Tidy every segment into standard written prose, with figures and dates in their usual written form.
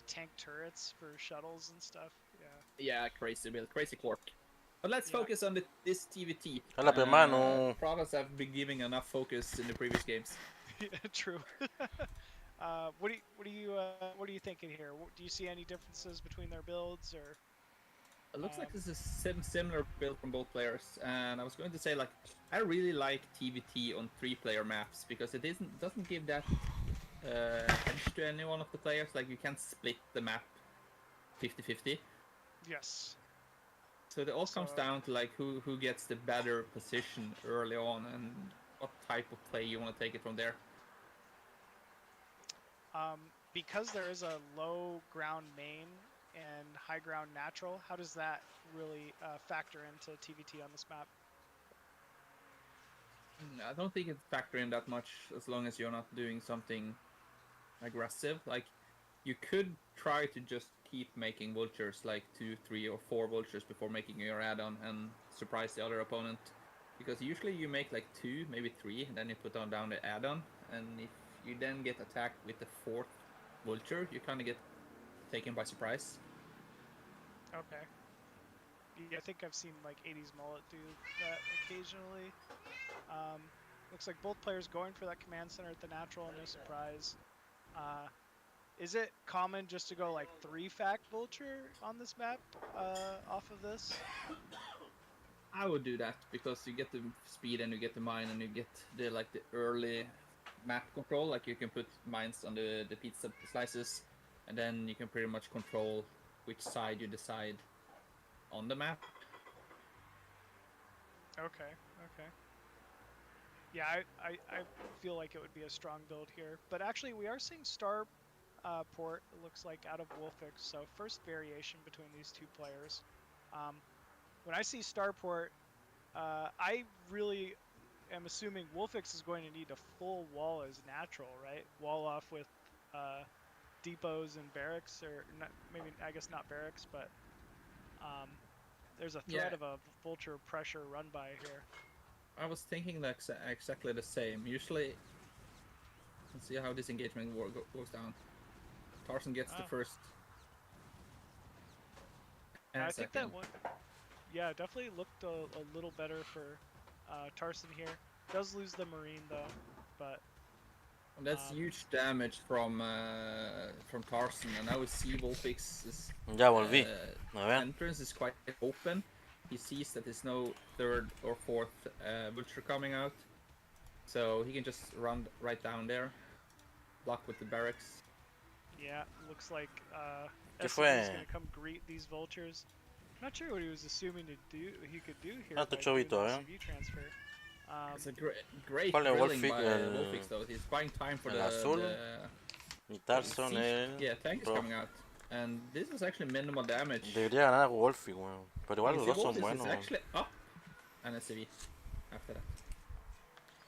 tank turrets for shuttles and stuff. Yeah. Yeah, crazy build, crazy quirk. But let's focus on this TVT. Hola, hermano. Protoss have been giving enough focus in the previous games. Yeah, true. What are you thinking here? Do you see any differences between their builds, or? It looks like this is similar build from both players, and I was going to say, like, I really like TVT on 3-player maps because it doesn't give that edge to any one of the players. Like, you can't split the map 50-50. Yes. So it all comes down to like who gets the better position early on and what type of play you want to take it from there. Because there is a low ground main and high ground natural, how does that really factor into TVT on this map? I don't think it factors in that much as long as you're not doing something aggressive. Like, you could try to just keep making vultures, like 2, 3, or 4 vultures before making your add-on and surprise the other opponent. Because usually you make like 2, maybe 3, and then you put down the add-on, and if you then get attacked with the 4th vulture, you kind of get taken by surprise. Okay. Yeah, I think I've seen like 80s Mullet do that occasionally. Looks like both players going for that command center at the natural, no surprise. Is it common just to go like 3-fact vulture on this map off of this? I would do that because you get the speed and you get the mine and you get the early map control. Like, you can put mines on the pizza slices, and then you can pretty much control which side you decide on the map. Okay. Yeah, I feel like it would be a strong build here. But actually, we are seeing Star Port, it looks like, out of WolFix. So first variation between these two players. When I see Starport, I really am assuming WolFix is going to need a full wall as natural, right? Wall off with depots and barracks, or not, maybe, I guess not barracks, but there's a threat of a vulture pressure run by here. I was thinking like exactly the same. Usually, let's see how this engagement goes down. Tarson gets the first. And I think that one, yeah, definitely looked a little better for Tarson here. Does lose the Marine though, but that's huge damage from Tarson, and now we see WolFix's entrance is quite open. He sees that there's no 3rd or 4th vulture coming out, so he can just run right down there, block with the barracks. Yeah, looks like SCV is going to come greet these vultures. I'm not sure what he was assuming he could do here. SCV transfer. It's a great drilling by WolFix though. He's buying time for the Tarson, tank is coming out. And this is actually minimal damage. Debería ganar WolFix, weón. Pero igual los dos son buenos. Is actually up an SCV after that.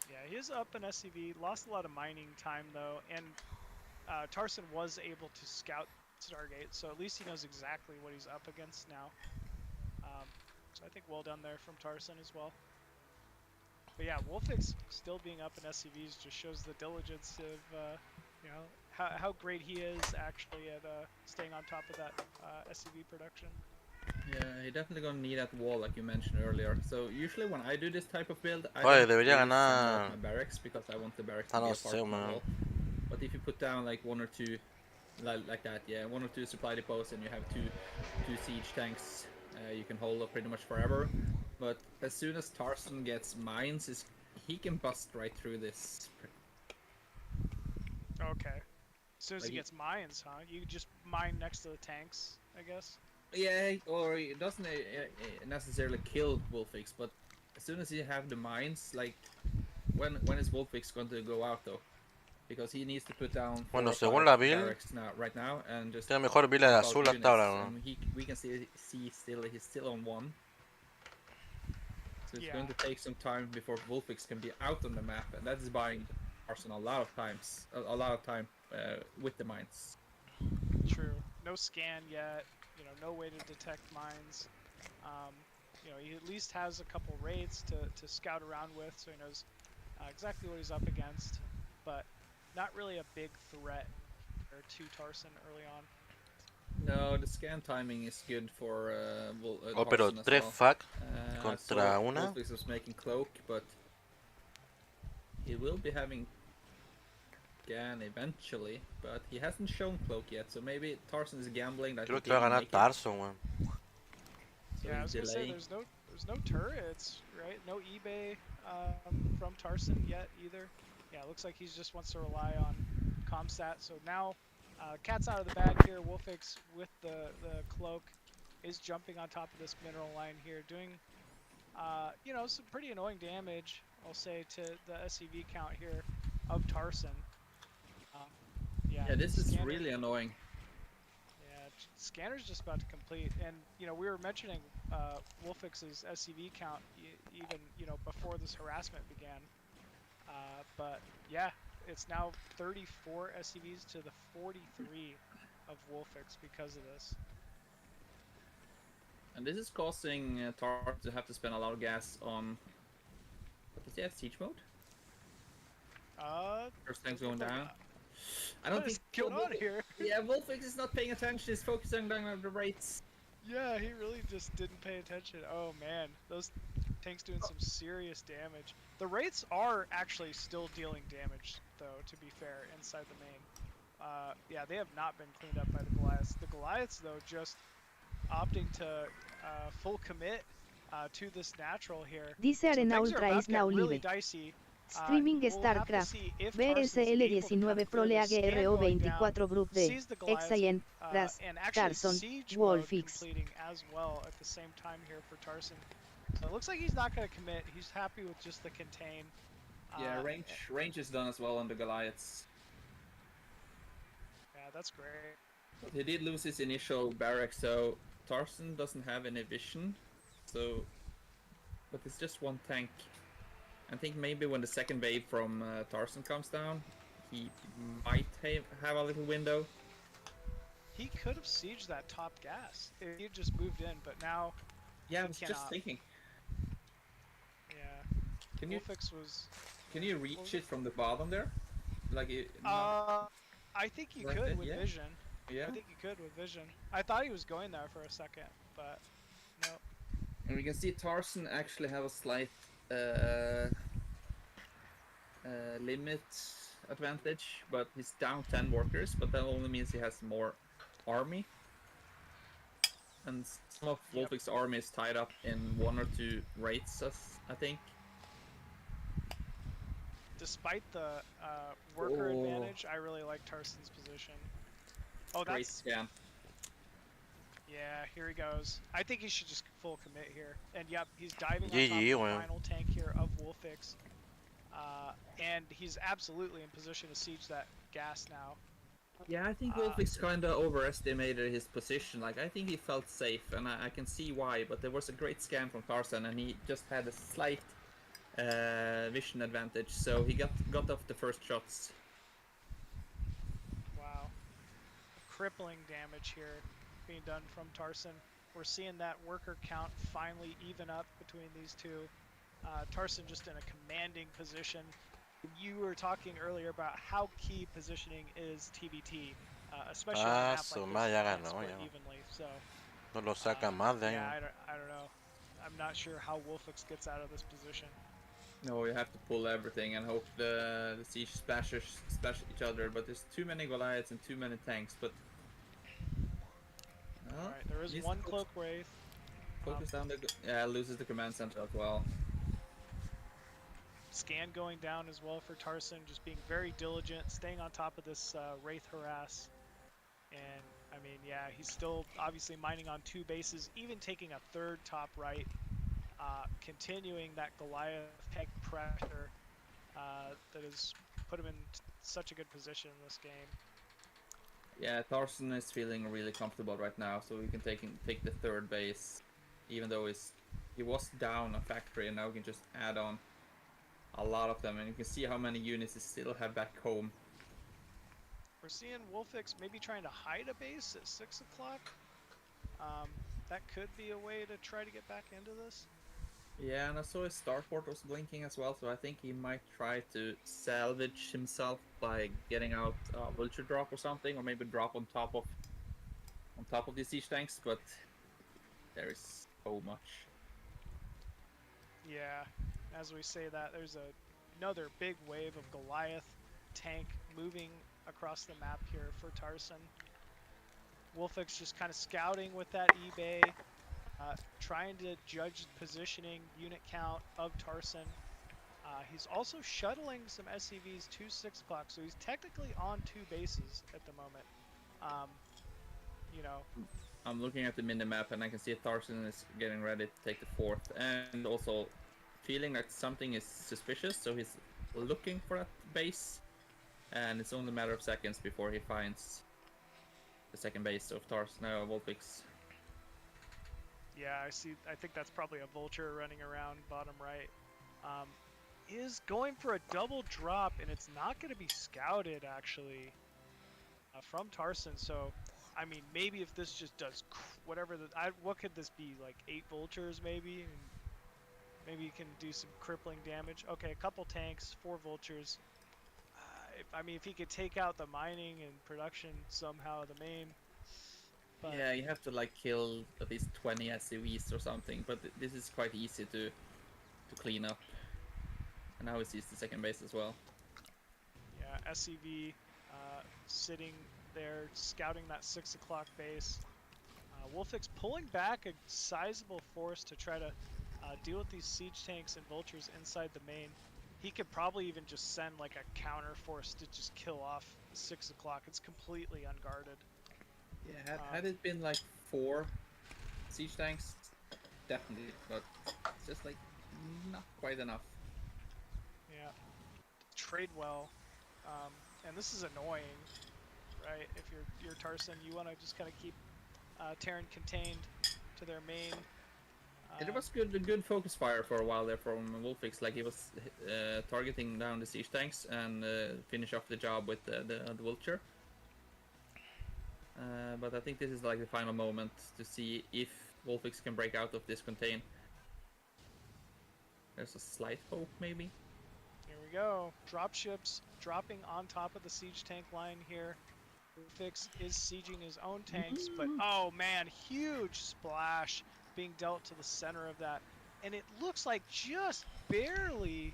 Yeah, he is up an SCV. Lost a lot of mining time though, and Tarson was able to scout Stargate, so at least he knows exactly what he's up against now. So I think well done there from Tarson as well. But yeah, WolFix still being up in SCVs just shows the diligence of you know, how great he is actually at staying on top of that SCV production. Yeah, you're definitely gonna need that wall like you mentioned earlier. So usually when I do this type of build, I don't my barracks because I want the barracks to be a part of the wall. But if you put down like 1 or 2 like that, yeah, 1 or 2 supply depots and you have two siege tanks, you can hold up pretty much forever. But as soon as Tarson gets mines, he can bust right through this. Okay. As soon as he gets mines, huh? You just mine next to the tanks, I guess? Yeah, or it doesn't necessarily kill WolFix, but as soon as you have the mines, like, when is WolFix going to go out though? Because he needs to put down según la build, right now and just tiene mejor build el azul hasta ahora, ¿no? We can see he's still on 1. So it's going to take some time before WolFix can be out on the map, and that is buying Tarson a lot of time with the mines. True. No scan yet. You know, no way to detect mines. You know, he at least has a couple raids to scout around with, so he knows exactly what he's up against. But not really a big threat to Tarson early on. No, the scan timing is good for Oh, pero Tarson as 3 well. fuck I saw contra una. WolFix was making cloak, but he will be having scan eventually, but he hasn't shown cloak yet, so maybe Tarson is gambling that he Creo que va a didn't ganar make it. Tarson, weón. So Yeah, I was he's gonna say delaying. there's no turrets, right? No eBay from Tarson yet either. Yeah, it looks like he just wants to rely on Comstat. So now, cat's out of the bag here. WolFix with the cloak is jumping on top of this mineral line here, doing you know, some pretty annoying damage, I'll say, to the SCV count here of Tarson. Yeah, this is really annoying. Yeah, Scanner's just about to complete, and you know we were mentioning WolFix's SCV count even before this harassment began, but yeah, it's now 34 SCVs to the 43 of WolFix because of this. And this is causing Tarson to have to spend a lot of gas on. What does he have? Siege mode? First thing's going down. I don't think going on here. Yeah, WolFix is not paying attention. He's focusing down on the rates. Yeah, he really just didn't pay attention. Oh man, those tanks doing some serious damage. The rates are actually still dealing damage, though, to be fair, inside the main. Yeah, they have not been cleaned up by the Goliaths. The Goliaths, though, just opting to full commit to this natural here. Dice Arena Ultra is now really live. dicey. Streaming StarCraft. BSL19 ProLeague RO24 Group D. XIN. Razz. Tarson. WolFix. As well at the same time here for Tarson. So it looks like he's not going to commit. He's happy with just the contain. Yeah, range is done as well on the Goliaths. Yeah, that's great. But he did lose his initial barrack, so Tarson doesn't have any vision. So, but it's just one tank. I think maybe when the second wave from Tarson comes down, he might have a little window. He could have sieged that top gas if he just moved in, but now. Yeah, I was just thinking. Yeah. WolFix was. Can you reach it from the bottom there? Like it. I think you could with yeah. vision. Yeah. I think you could with vision. I thought he was going there for a second, but no. And we can see Tarson actually have a slight limit advantage, but he's down 10 workers, but that only means he has more army. And some of WolFix's army is tied up in 1 or 2 raids, I think. Despite the worker advantage, I really like Tarson's position. Oh, great that's scan. Yeah, here he goes. I think he should just full commit here. And yep, he's diving on top GG, of the well. final tank here of WolFix. And he's absolutely in position to siege that gas now. Yeah, I think WolFix kind of overestimated his position. Like, I think he felt safe, and I can see why, but there was a great scan from Tarson, and he just had a slight vision advantage, so he got off the first shots. Wow. Crippling damage here being done from Tarson. We're seeing that worker count finally even up between these two. Tarson just in a commanding position. You were talking earlier about how key positioning is TBT, especially on a map like this, evenly. So, no lo saca más de ahí. Yeah, I don't know. I'm not sure how WolFix gets out of this position. No, you have to pull everything and hope the siege splash each other, but there's too many Goliaths and too many tanks, but... Alright, there is one cloak wraith. Focus down the... Yeah, loses the command center as well. Scan going down as well for Tarson, just being very diligent, staying on top of this wraith harass. And, I mean, yeah, he's still obviously mining on 2 bases, even taking a 3rd top right. Continuing that Goliath tank pressure that has put him in such a good position in this game. Yeah, Tarson is feeling really comfortable right now, so we can take the 3rd base, even though he was down a factory, and now we can just add on a lot of them, and you can see how many units he still have back home. We're seeing WolFix maybe trying to hide a base at 6 o'clock. That could be a way to try to get back into this. Yeah, and I saw his starport was blinking as well, so I think he might try to salvage himself by getting out a vulture drop or something, or maybe drop on top of on top of these siege tanks, but there is so much. Yeah, as we say that, there's another big wave of Goliath tank moving across the map here for Tarson. WolFix just kind of scouting with that eBay, trying to judge positioning, unit count of Tarson. He's also shuttling some SCVs to 6 o'clock, so he's technically on 2 bases at the moment. You know, I'm looking at the minimap and I can see Tarson is getting ready to take the 4th, and also feeling that something is suspicious, so he's looking for that base, and it's only a matter of seconds before he finds the 2nd base of Tarson, WolFix. Yeah, I think that's probably a vulture running around bottom right. Is going for a double drop, and it's not going to be scouted, actually, from Tarson. So, I mean, maybe if this just does whatever, what could this be, like 8 vultures maybe? And maybe you can do some crippling damage. Okay, a couple tanks, 4 vultures. I mean, if he could take out the mining and production somehow, the main. But yeah, you have to like kill at least 20 SCVs or something, but this is quite easy to clean up. And now he sees the 2nd base as well. Yeah, SCV sitting there scouting that 6 o'clock base. WolFix pulling back a sizable force to try to deal with these siege tanks and vultures inside the main. He could probably even just send like a counter force to just kill off 6 o'clock. It's completely unguarded. Yeah, had it been like 4 siege tanks, definitely, but it's just like not quite enough. Yeah, trade well, and this is annoying, right? If you're Tarson, you want to just kind of keep Terran contained to their main. It was good focus fire for a while there from WolFix. Like he was targeting down the siege tanks and finish off the job with the vulture. But I think this is like the final moment to see if WolFix can break out of this contain. There's a slight hope, maybe. Here we go. Dropships dropping on top of the siege tank line here. WolFix is sieging his own tanks, but oh man, huge splash being dealt to the center of that. And it looks like just barely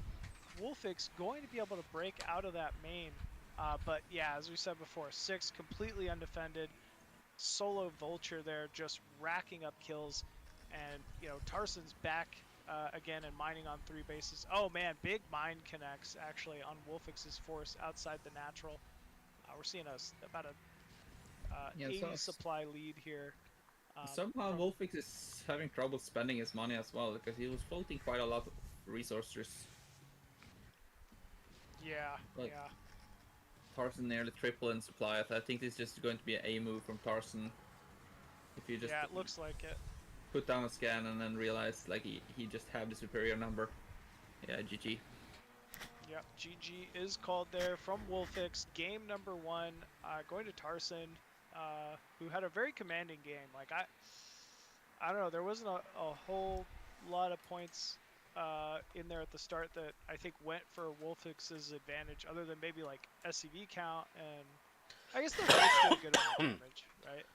WolFix going to be able to break out of that main. But yeah, as we said before, 6 completely undefended. Solo vulture there just racking up kills. And, you know, Tarson's back again and mining on 3 bases. Oh man, big mine connects actually on WolFix's force outside the natural. We're seeing about a 80 supply lead here. Somehow WolFix is having trouble spending his money as well, because he was floating quite a lot of resources. Yeah, but yeah. Tarson nearly triple in supply. I think this is just going to be an A move from Tarson. If you just it looks like it. Put down a scan and then realize like he just had the superior number. Yeah, GG. Yep, GG is called there from WolFix. Game number 1, going to Tarson, who had a very commanding game. Like I don't know, there wasn't a whole lot of points in there at the start that I think went for WolFix's advantage, other than maybe like SCV count, and I guess the race did a good amount of damage, right?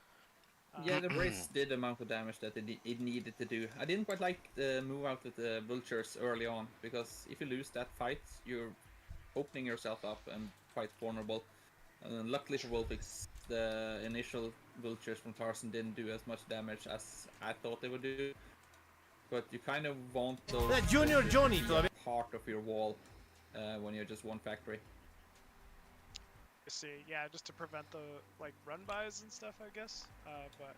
Yeah, the race did the amount of damage that it needed to do. I didn't quite like the move out with the vultures early on, because if you lose that fight, you're opening yourself up and quite vulnerable. And luckily for WolFix, the initial vultures from Tarson didn't do as much damage as I thought they would do. But you kind of want those Junior Johnny part of your wall when you're just one factory. I see, yeah, just to prevent the like run bys and stuff, I guess. But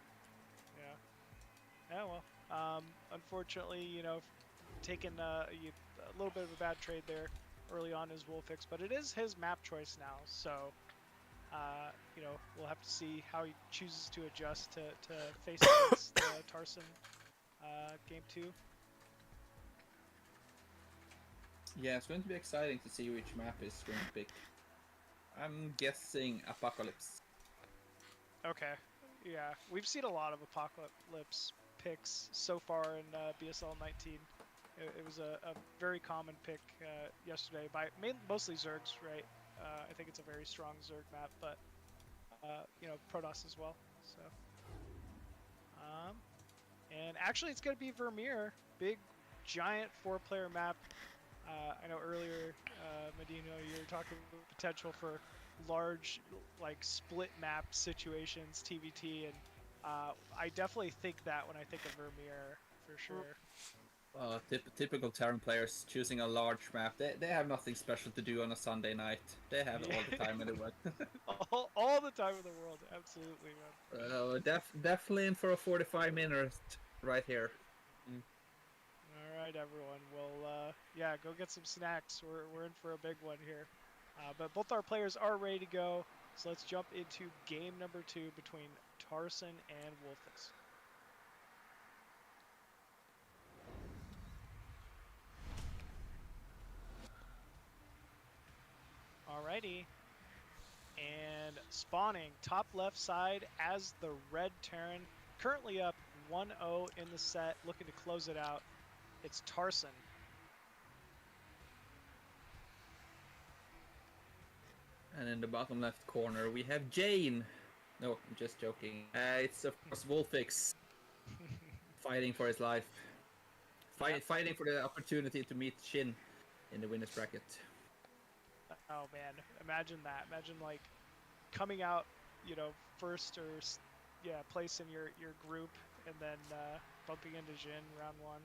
yeah, well, unfortunately, you know, taking a little bit of a bad trade there early on is WolFix, but it is his map choice now, so you know, we'll have to see how he chooses to adjust to face against Tarson game 2. Yeah, it's going to be exciting to see which map is going to pick. I'm guessing Apocalypse. Okay, yeah, we've seen a lot of Apocalypse picks so far in BSL19. It was a very common pick yesterday by mostly Zergs, right? I think it's a very strong Zerg map, but you know, Protoss as well. So And actually, it's going to be Vermeer. Big, giant 4-player map. I know earlier, Medina, you were talking about potential for large, like, split map situations, TVT, and I definitely think that when I think of Vermeer, for sure. Typical Terran players choosing a large map. They have nothing special to do on a Sunday night. They have all the time in the world. all the time in the world, absolutely, man. Definitely in for a 45 minutes right here. All right, everyone. Well, yeah, go get some snacks. We're in for a big one here. But both our players are ready to go. So let's jump into game number 2 between Tarson and WolFix. Alrighty. And spawning top left side as the red Terran. Currently up 1-0 in the set, looking to close it out. It's Tarson. And in the bottom left corner, we have Jane. No, I'm just joking. It's of course WolFix, fighting for his life. Fighting for the opportunity to meet Shin in the winners bracket. Oh man, imagine that. Imagine like coming out, you know, first or place in your group, and then bumping into Jin round 1.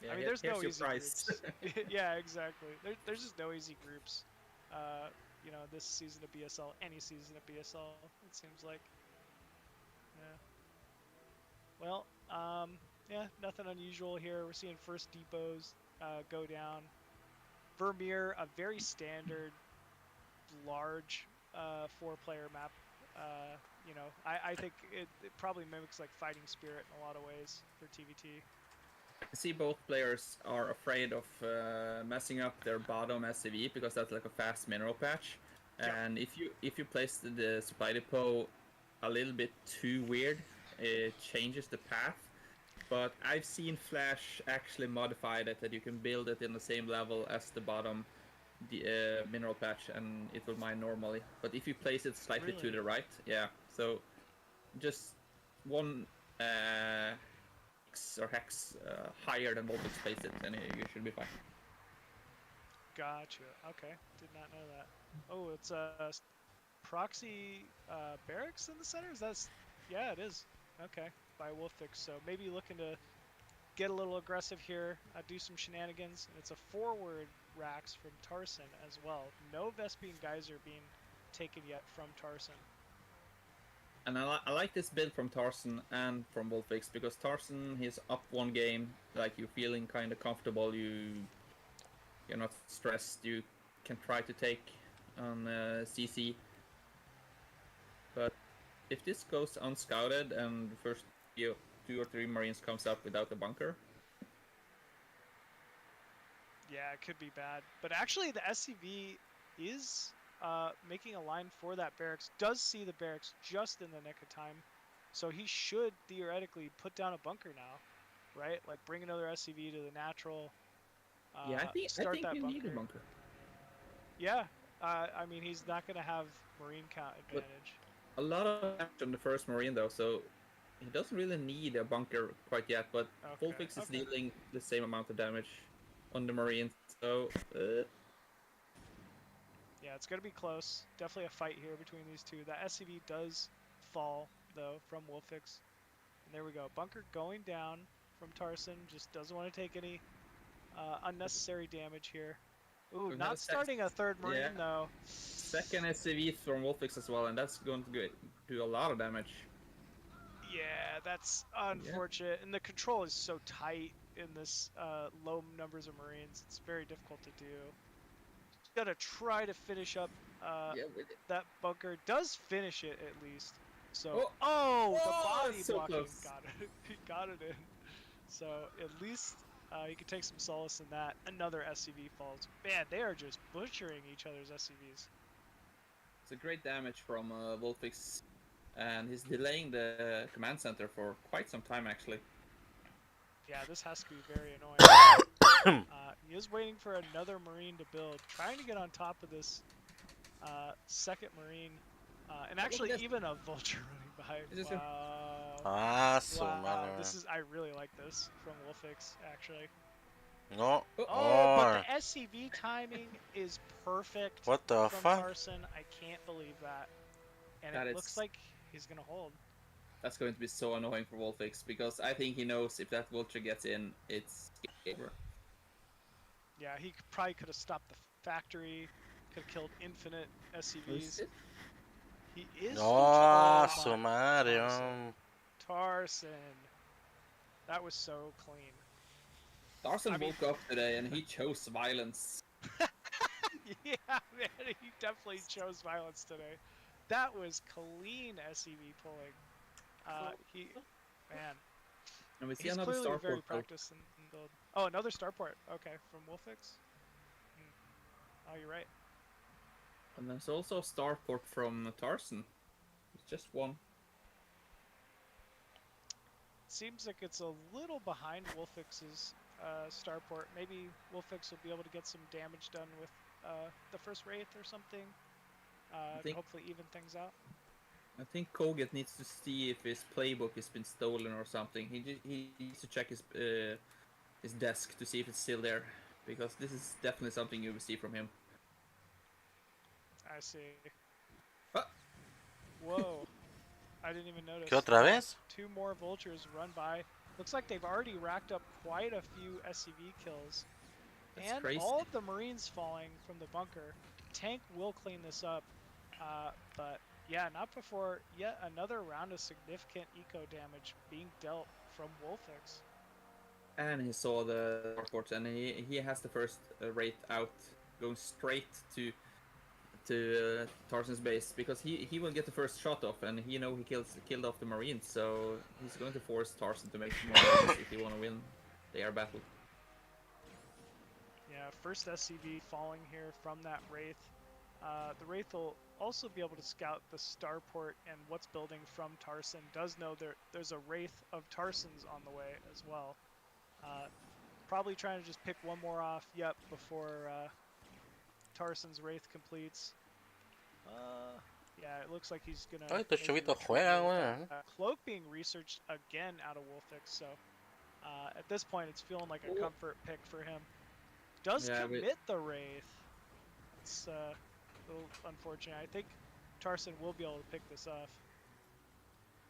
Yeah, I mean, there's no easy prize. groups. Yeah, exactly. There's just no easy groups. You know, this season of BSL, any season of BSL, it seems like. Yeah. Well, yeah, nothing unusual here. We're seeing first depots go down. Vermeer, a very standard, large 4-player map. You know, I think it probably mimics like Fighting Spirit in a lot of ways for TVT. I see both players are afraid of messing up their bottom SCV because that's like a fast mineral patch. And if you place the supply depot a little bit too weird, it changes the path. But I've seen Flash actually modify that you can build it in the same level as the bottom mineral patch, and it will mine normally. But if you place it slightly to the right, so just one hex higher than WolFix placed it, and you should be fine. Gotcha. Okay, did not know that. Oh, it's a proxy barracks in the center. Yeah, it is. Okay, by WolFix. So maybe looking to get a little aggressive here, do some shenanigans, and it's a forward racks from Tarson as well. No Vespian Geyser being taken yet from Tarson. And I like this build from Tarson and from WolFix because Tarson, he's up one game, like you're feeling kind of comfortable, you're not stressed, you can try to take on CC. But if this goes unscouted and the first 2 or 3 Marines comes up without a bunker, yeah, it could be bad. But actually, the SCV is making a line for that barracks. Does see the barracks just in the nick of time, so he should theoretically put down a bunker now, right? Like bring another SCV to the natural. Yeah, I think that you bunker. need a bunker. Yeah, I mean he's not going to have Marine count advantage. But a lot of damage on the first Marine though, so he doesn't really need a bunker quite yet. But WolFix is dealing the same amount of damage on the Marine, so. Yeah, it's going to be close. Definitely a fight here between these two. The SCV does fall, though, from WolFix. And there we go. Bunker going down from Tarson. Just doesn't want to take any unnecessary damage here. Ooh, not starting a third Marine, though. Second SCV from WolFix as well, and that's going to do a lot of damage. Yeah, that's unfortunate. And the control is so tight in this low numbers of Marines. It's very difficult to do. Gonna try to finish up that bunker. Does finish it at least. So the body blocking got it. He got it in. So at least you can take some solace in that. Another SCV falls. Man, they are just butchering each other's SCVs. It's a great damage from WolFix, and he's delaying the command center for quite some time actually. Yeah, this has to be very annoying. He is waiting for another Marine to build, trying to get on top of this second Marine, and actually even a Vulture running by. Wow. Ah, su Wow, madre. I really like this from WolFix, actually. No. Oh, but Oh. the SCV timing is perfect What the from fuck? Tarson. I can't believe that. And That it is- looks like he's gonna hold. That's going to be so annoying for WolFix because I think he knows if that vulture gets in, it's over. Yeah, he probably could have stopped the factory, could have killed infinite SCVs. He is No, vulture. su Oh my madre. Tarson. That was so clean. Tarson woke up today and he chose violence. Yeah, man, he definitely chose violence today. That was clean SCV pulling. Man, And we see he's another clearly very starport. practiced in build. Oh, another starport. Okay, from WolFix. Oh, you're right. And there's also a starport from Tarson. It's just one. Seems like it's a little behind WolFix's starport. Maybe WolFix will be able to get some damage done with the first Wraith or something. To hopefully even things out. I think Koget needs to see if his playbook has been stolen or something. He needs to check his desk to see if it's still there, because this is definitely something you will see from him. I see. Ah. Whoa. I didn't even notice. ¿Qué otra vez? Two more vultures run by. Looks like they've already racked up quite a few SCV kills. That's and crazy. all of the Marines falling from the bunker. Tank will clean this up. But yeah, not before yet another round of significant eco damage being dealt from WolFix. And he saw the starport, and he has the first Wraith out, going straight to Tarson's base, because he will get the first shot off, and he killed off the Marines, so he's going to force Tarson to make more damage if he want to win the air battle. Yeah, first SCV falling here from that Wraith. The Wraith will also be able to scout the starport and what's building from Tarson. Does know there's a Wraith of Tarson's on the way as well. Probably trying to just pick one more off, before Tarson's Wraith completes. Yeah, it looks like he's gonna. Ay, estos chavitos juegan, weón. Cloak being researched again out of WolFix, so at this point it's feeling like a comfort pick for him. Does commit the Wraith. It's a little unfortunate. I think Tarson will be able to pick this off.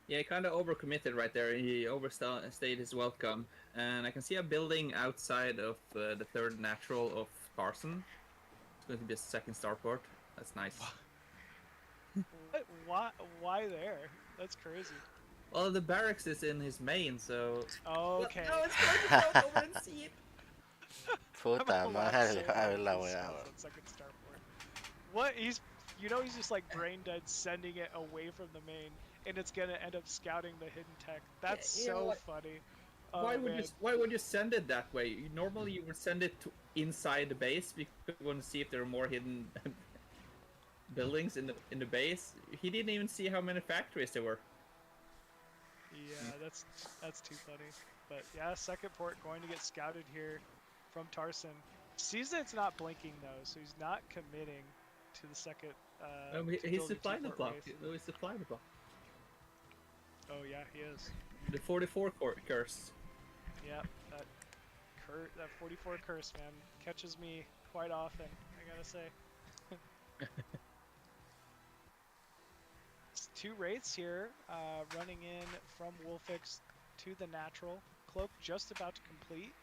Yeah, he kind of overcommitted right there. He overstayed his welcome. And I can see a building outside of the third natural of Tarson. It's going to be a second starport. That's nice. Why there? That's crazy. Well, the barracks is in his main, so... Okay. No, it's going to go over and see it. Puta madre, a ver la weá. Second starport. What? He's just like brain dead sending it away from the main, and it's gonna end up scouting the hidden tech. That's so funny. Why would you send it that way? Normally you would send it to inside the base because you want to see if there are more hidden buildings in the base. He didn't even see how many factories there were. Yeah, that's too funny. But yeah, second port going to get scouted here from Tarson. Sees that it's not blinking though, so he's not committing to the second. No, he's supplying the block. He's supplying the block. Oh yeah, he is. The 44 curse. Yep, that 44 curse, man, catches me quite often, I gotta say. It's two Wraiths here, running in from WolFix to the natural. Cloak just about to complete.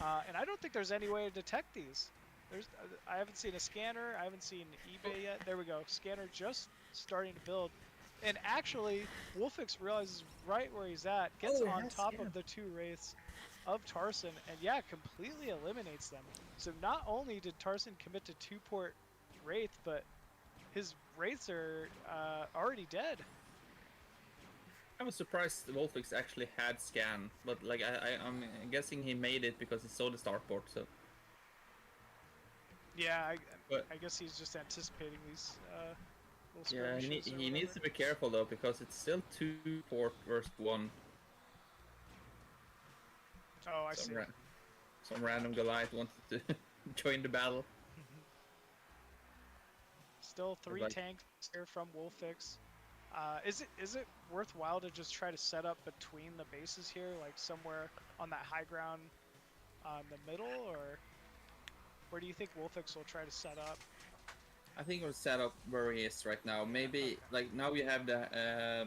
And I don't think there's any way to detect these. I haven't seen a scanner, I haven't seen eBay yet. There we go, scanner just starting to build. And actually, WolFix realizes right where he's at, gets on top of the two Wraiths of Tarson, and yeah, completely eliminates them. So not only did Tarson commit to two-port Wraith, but his Wraiths are already dead. I was surprised WolFix actually had scan, but like I'm guessing he made it because he saw the starport. So yeah, I guess he's just anticipating these. Yeah, he needs to be careful though, because it's still 2 port versus 1. Oh, I see. Some random Goliath wanted to join the battle. Still 3 tanks here from WolFix. Is it worthwhile to just try to set up between the bases here, like somewhere on that high ground in the middle, or where do you think WolFix will try to set up? I think we'll set up where he is right now. Maybe okay. like now you have the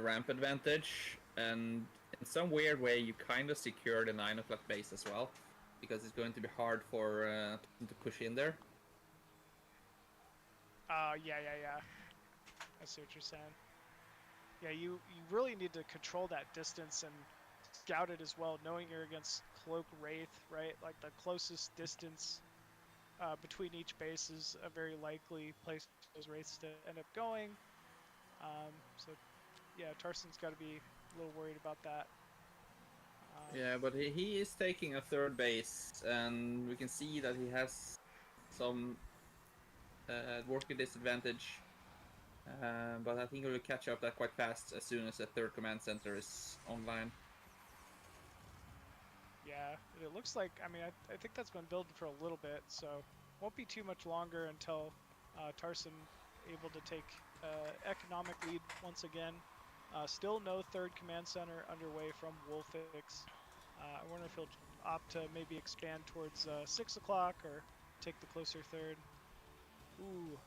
ramp advantage, and in some weird way you kind of secure the 9 o'clock base as well, because it's going to be hard for to push in there. Yeah. I see what you're saying. Yeah, you really need to control that distance and scout it as well, knowing you're against Cloak Wraith, right? Like the closest distance between each base is a very likely place for those Wraiths to end up going. So yeah, Tarson's got to be a little worried about that. Yeah, but he is taking a third base, and we can see that he has some worker disadvantage. But I think he will catch up that quite fast as soon as the third command center is online. Yeah, it looks like, I mean, I think that's been built for a little bit, so won't be too much longer until Tarson able to take economic lead once again. Still no third command center underway from WolFix. I wonder if he'll opt to maybe expand towards 6 o'clock or take the closer third. Ooh.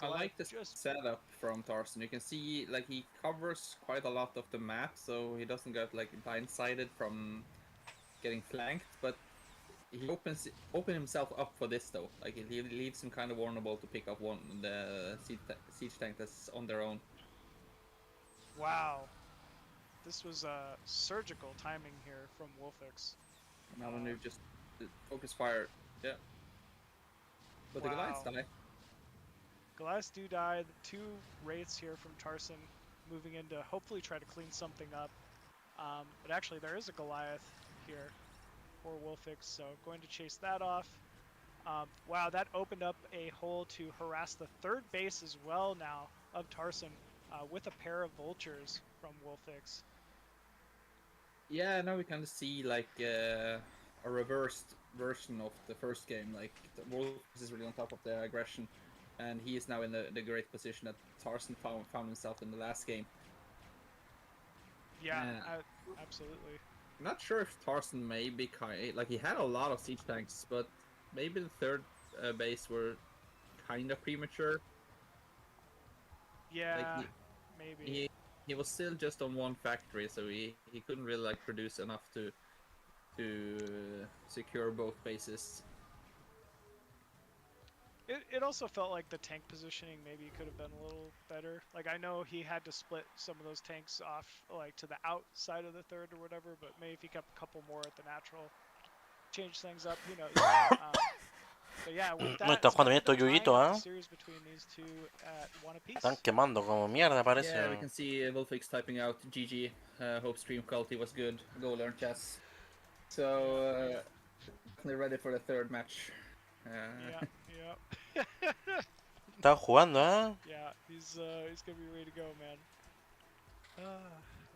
I like the setup from Tarson. You can see like he covers quite a lot of the map, so he doesn't get like blindsided from getting flanked, but he open himself up for this though. Like he leaves him kind of vulnerable to pick up the siege tank that's on their own. Wow, this was surgical timing here from WolFix. Now when you just focus fire, yeah. But wow. The Goliaths die. Goliaths do die. The 2 Wraiths here from Tarson moving in to hopefully try to clean something up. But actually there is a Goliath here for WolFix, so going to chase that off. Wow, that opened up a hole to harass the third base as well now of Tarson with a pair of vultures from WolFix. Yeah, now we kind of see like a reversed version of the first game. Like WolFix is really on top of the aggression, and he is now in the great position that Tarson found himself in the last game. Yeah, absolutely. I'm not sure if Tarson may be like he had a lot of siege tanks, but maybe the third base were kind of premature. Yeah, like maybe. He was still just on 1 factory, so he couldn't really like produce enough to secure both bases. It also felt like the tank positioning maybe could have been a little better. Like I know he had to split some of those tanks off like to the outside of the third or whatever, but maybe if he kept a couple more at the natural, change things up, who knows. But yeah, with that, no, están jugando bien estos yuyitos, ¿ah? Están quemando como mierda, parece. Yeah, we can see WolFix typing out GG. Hope stream quality was good. Go learn chess. So definitely ready for the third match. Yeah. Están jugando, ¿ah? Yeah, he's gonna be ready to go, man.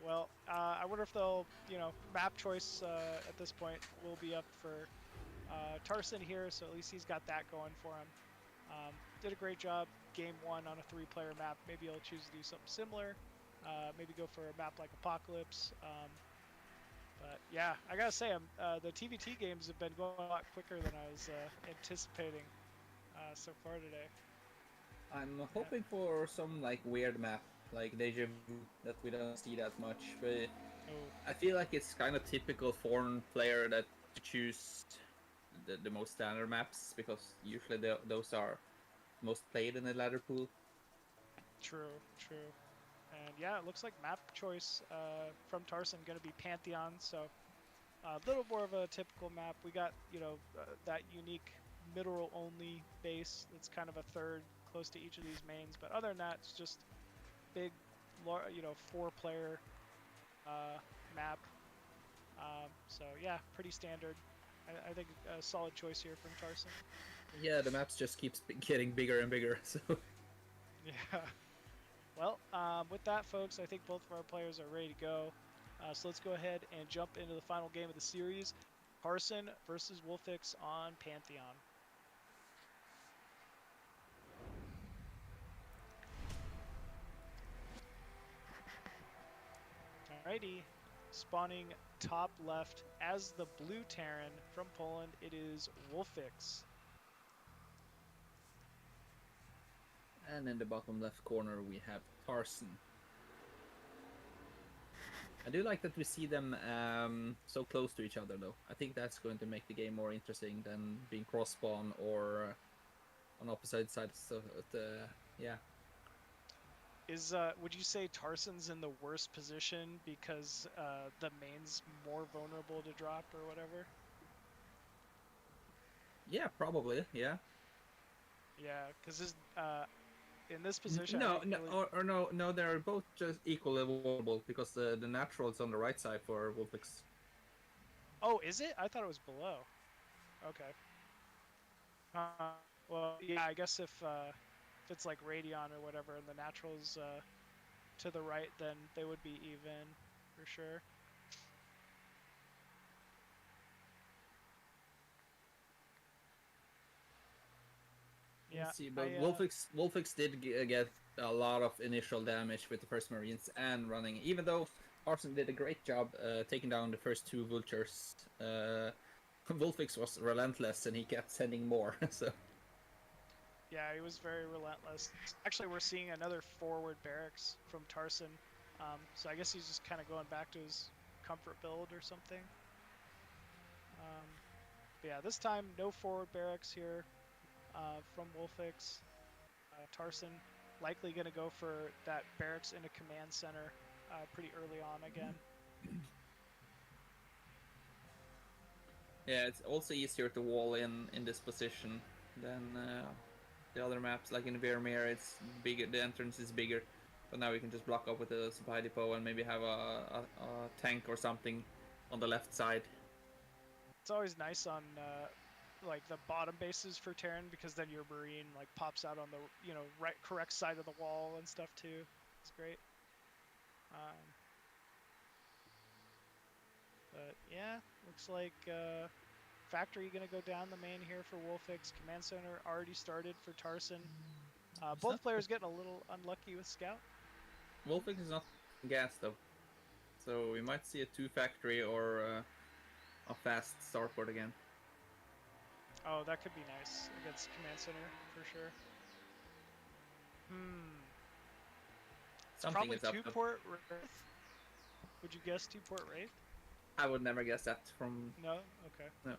Well, I wonder if they'll, map choice at this point will be up for Tarson here, so at least he's got that going for him. Did a great job game 1 on a 3-player map. Maybe he'll choose to do something similar. Maybe go for a map like Apocalypse. But yeah, I gotta say, the TVT games have been going a lot quicker than I was anticipating so far today. I'm hoping for some like weird map, like Deja Vu, that we don't see that much. But I feel like it's kind of typical foreign player that to choose the most standard maps, because usually those are most played in the ladder pool. True. And yeah, it looks like map choice from Tarson going to be Pantheon, so a little more of a typical map. We got, that unique mineral only base that's kind of a third close to each of these mains, but other than that, it's just big, 4-player map. So yeah, pretty standard. I think a solid choice here from Tarson. Yeah, the maps just keeps getting bigger and bigger, so... Yeah. Well, with that, folks, I think both of our players are ready to go. So let's go ahead and jump into the final game of the series. Tarson versus WolFix on Pantheon. Alrighty, spawning top left as the blue Terran from Poland, it is WolFix. And in the bottom left corner we have Tarson. I do like that we see them so close to each other, though. I think that's going to make the game more interesting than being cross spawn or on opposite sides. So, yeah. Would you say Tarson's in the worst position because the main's more vulnerable to drop or whatever? Yeah, probably. Yeah. Yeah, because in this position. No, no, they're both just equally vulnerable because the natural is on the right side for WolFix. Oh, is it? I thought it was below. Okay. Well, yeah, I guess if it's like Radion or whatever, and the natural's to the right, then they would be even for sure. Yeah. Let's see, but WolFix did get a lot of initial damage with the first Marines and running, even though Tarson did a great job taking down the first two vultures. WolFix was relentless and he kept sending more. So yeah, he was very relentless. Actually, we're seeing another forward barracks from Tarson, so I guess he's just kind of going back to his comfort build or something. But yeah, this time no forward barracks here from WolFix. Tarson likely going to go for that barracks in a command center pretty early on again. yeah, it's also easier to wall in this position than the other maps. Like in Vermeer, it's bigger. The entrance is bigger, but now we can just block up with the supply depot and maybe have a tank or something on the left side. It's always nice on like the bottom bases for Terran because then your Marine like pops out on the correct side of the wall and stuff too. It's great. But yeah, looks like factory gonna go down the main here for WolFix. Command center already started for Tarson. Both players getting a little unlucky with scout. WolFix is not gas though, so we might see a 2 factory or a fast starport again. Oh, that could be nice against command center for sure. Something probably is up. 2-port Wraith. Would you guess 2-port Wraith? I would never guess that from. No. Okay. No.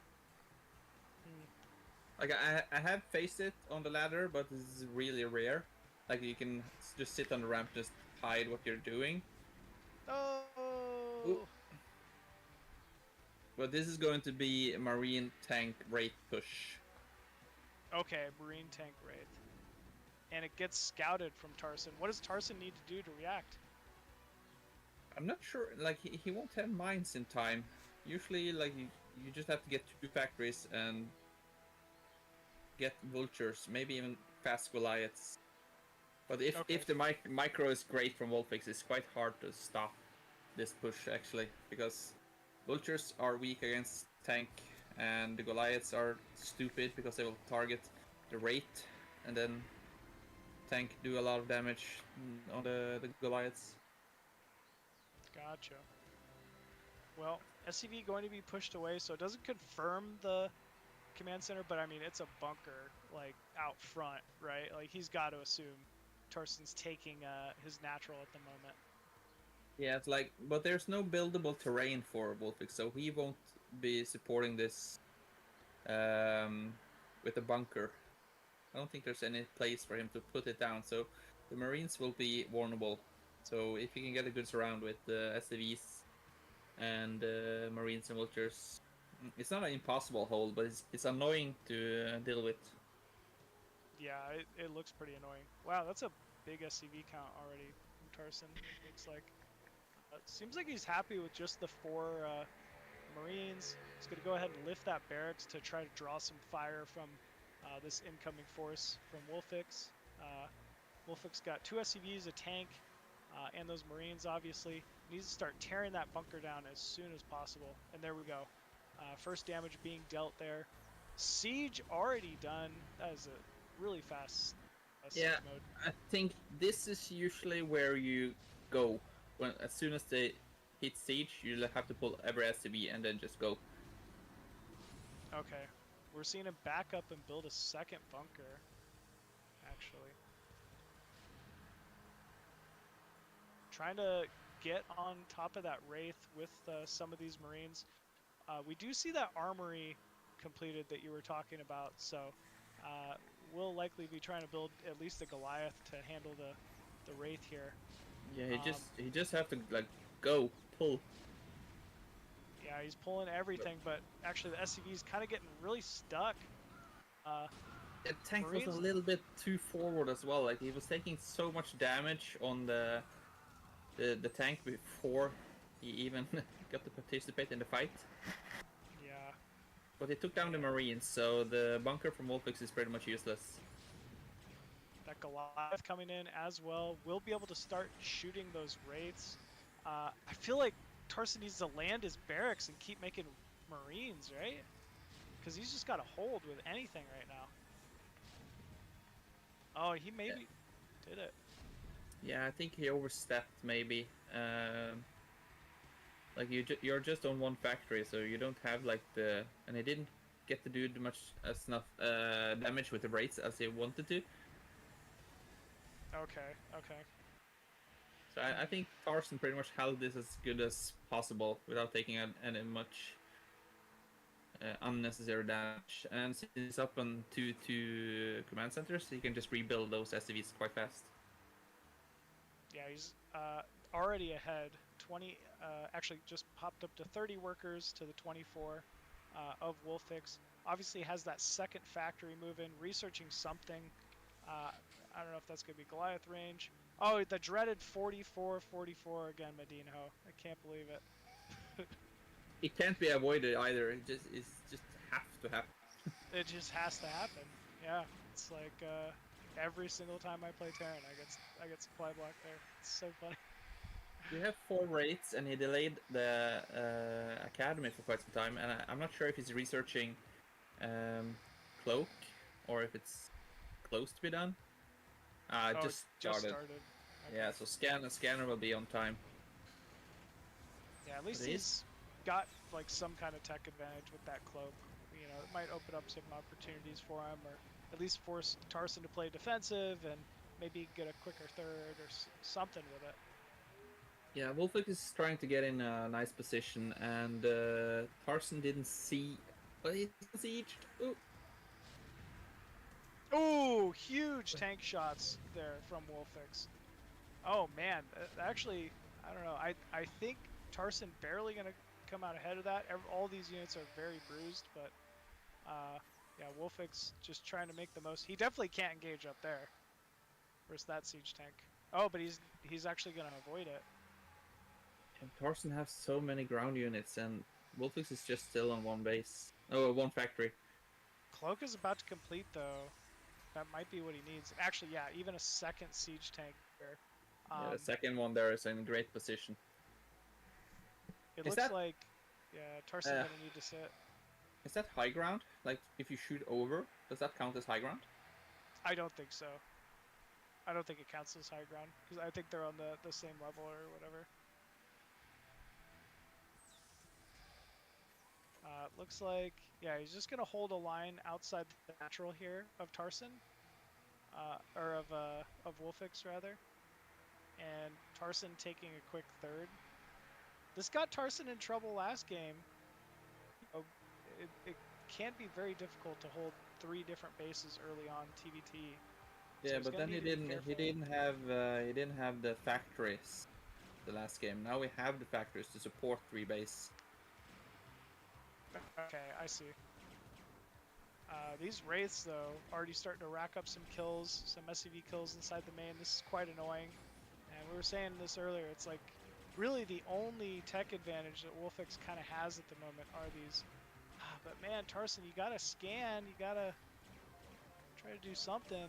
Like I have faced it on the ladder, but this is really rare. Like you can just sit on the ramp, just hide what you're doing. Oh. Ooh. But this is going to be a Marine tank Wraith push. Okay, Marine tank Wraith. And it gets scouted from Tarson. What does Tarson need to do to react? I'm not sure. Like he won't have mines in time. Usually, like you just have to get 2 factories and get vultures, maybe even fast Goliaths. But if the micro is great from WolFix, it's quite hard to stop this push actually, because vultures are weak against tank, and the Goliaths are stupid because they will target the Wraith, and then tank do a lot of damage on the Goliaths. Gotcha. Well, SCV going to be pushed away, so it doesn't confirm the command center, but I mean it's a bunker like out front, right? Like he's got to assume Tarson's taking his natural at the moment. Yeah, it's like, but there's no buildable terrain for WolFix, so he won't be supporting this with a bunker. I don't think there's any place for him to put it down, so the Marines will be vulnerable. So if you can get a good surround with SCVs and Marines and Vultures, it's not an impossible hold, but it's annoying to deal with. Yeah, it looks pretty annoying. Wow, that's a big SCV count already from Tarson, it looks like. Seems like he's happy with just the 4 Marines. He's going to go ahead and lift that barracks to try to draw some fire from this incoming force from WolFix. WolFix got 2 SCVs, a tank, and those Marines, obviously. He needs to start tearing that bunker down as soon as possible. And there we go. First damage being dealt there. Siege already done. That is a really fast siege mode. I think this is usually where you go as soon as they hit siege, you'll have to pull every SCV and then just go. Okay. We're seeing him back up and build a second bunker, actually. Trying to get on top of that Wraith with some of these Marines. We do see that armory completed that you were talking about, so we'll likely be trying to build at least a Goliath to handle the Wraith here. Yeah, he just have to like go pull. Yeah, he's pulling everything, but actually the SCV is kind of getting really stuck. The tank Marines... was a little bit too forward as well. Like he was taking so much damage on the tank before he even got to participate in the fight. Yeah. But he took down the Marines, so the bunker from WolFix is pretty much useless. That Goliath coming in as well. We'll be able to start shooting those Wraiths. I feel like Tarson needs to land his barracks and keep making Marines, right? Because he's just got a hold with anything right now. Oh, he maybe did it. Yeah, I think he overstepped maybe. Like you're just on one factory, so you don't have like and he didn't get to do enough damage with the Wraiths as he wanted to. Okay. So I think Tarson pretty much held this as good as possible without taking any much unnecessary damage. And since he's up on two command centers, he can just rebuild those SCVs quite fast. Yeah, he's already ahead. 20, actually just popped up to 30 workers to the 24 of WolFix. Obviously has that second factory moving, researching something. I don't know if that's going to be Goliath range. Oh, the dreaded 44 again, Medinho. I can't believe it. It can't be avoided either. It just have to happen. It just has to happen. Yeah, it's like every single time I play Terran, I get supply block there. It's so funny. We have 4 Wraiths, and he delayed the academy for quite some time, and I'm not sure if he's researching cloak or if it's close to be done. Just started. Okay. Yeah, so scanner will be on time. Yeah, at least he's got like some kind of tech advantage with that cloak. You know, it might open up some opportunities for him, or at least force Tarson to play defensive and maybe get a quicker third or something with it. Yeah, WolFix is trying to get in a nice position, and Tarson didn't see, but he sieged. Ooh. Ooh, huge tank shots there from WolFix. Oh man, actually, I don't know. I think Tarson barely gonna come out ahead of that. All these units are very bruised, but yeah, WolFix just trying to make the most. He definitely can't engage up there. Where's that siege tank? Oh, but he's actually gonna avoid it. And Tarson has so many ground units, and WolFix is just still on one base. Oh, one factory. Cloak is about to complete though. That might be what he needs. Actually, yeah, even a second siege tank there. Yeah, the second one there is in great position. It looks like, yeah, Tarson's gonna need to sit. Is that high ground? Like, if you shoot over, does that count as high ground? I don't think so. I don't think it counts as high ground, because I think they're on the same level or whatever. Looks like, yeah, he's just gonna hold a line outside the natural here of Tarson, or of WolFix rather, and Tarson taking a quick third. This got Tarson in trouble last game. Oh, it can be very difficult to hold 3 different bases early on TVT. Yeah, so but then he didn't have the factories the last game. Now we have the factories to support 3 base. Okay, I see. These Wraiths, though, already starting to rack up some kills, some SCV kills inside the main. This is quite annoying. And we were saying this earlier, it's like really the only tech advantage that WolFix kind of has at the moment are these. But man, Tarson, you gotta scan, you gotta try to do something.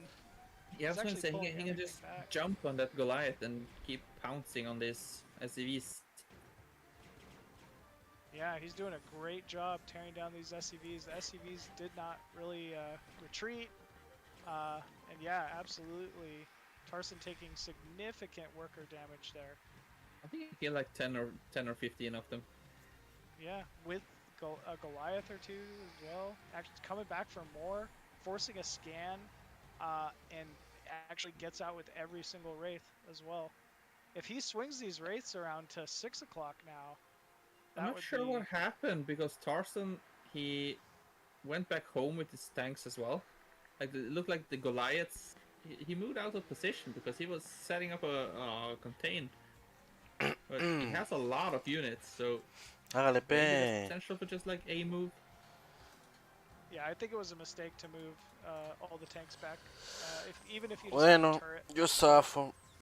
Yeah, I was gonna say, he can just jump on that Goliath and keep pouncing on these SCVs. Yeah, he's doing a great job tearing down these SCVs. The SCVs did not really retreat. And yeah, absolutely. Tarson taking significant worker damage there. I think he killed like 10 or 15 of them. Yeah, with a Goliath or two as well. Actually coming back for more, forcing a scan, and actually gets out with every single Wraith as well. If he swings these Wraiths around to 6 o'clock now, I'm not sure what happened because Tarson, he went back home with his tanks as well. Like it looked like the Goliaths, he moved out of position because he was setting up a contain. But he has a lot of units, so Hágale, maybe there's pe. potential for just like a move. Yeah, I think it was a mistake to move all the tanks back. Even if you just Bueno, have a turret. yo zafo.